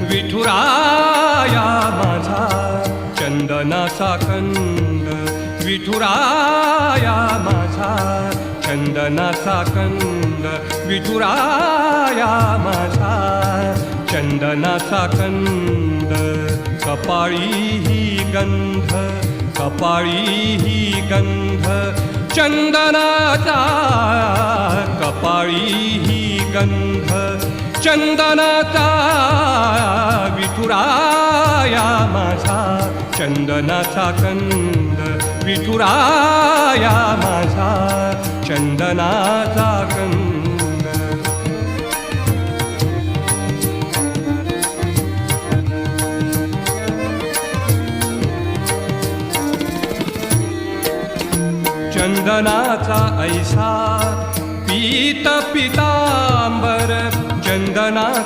विठुराया माझा चंदनाचा कंद, विठुराया माझा चंदनाचा कंद, विठुराया माझा चंदनाचा कंद. कपाळी ही गंध, कपाळी ही गंध चंदनाचा, कपाळी ही गंध चंदनाचा. विठुराया माझा चंदनाचा कंद, विठुराया माझा चंदनाचा कंद. चंदनाचा ऐसा पीत पितांबर, चंदनाचा